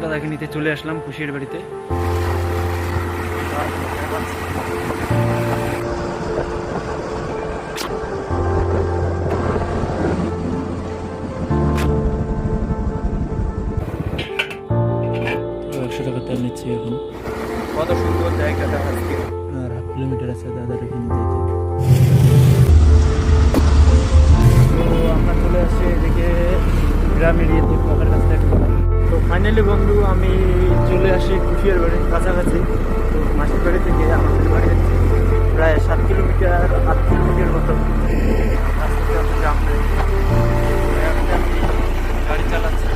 দাদাকে নিতে চলে আসলাম খুশির বাড়িতে। তো 100 টাকা তেল নিচ্ছি এখন। কত সুন্দর জায়গাটা আজকে। আর 1/2 কিলোমিটার আছে দাদার এখানে যেতে। তো আমরা চলে আসছি এদিকে গ্রামের ইয়েতে কাকার কাছ থেকে। তো ফাইনালি বন্ধু আমি চলে আসি খুশিয়ার বাড়ির কাছাকাছি। তো মাসির বাড়ি থেকে আমাদের বাড়ি হচ্ছে প্রায় 7 কিলোমিটার 8 কিলোমিটার মতো রাস্তাতে আমরা গ্রাম গাড়ি চালাচ্ছি।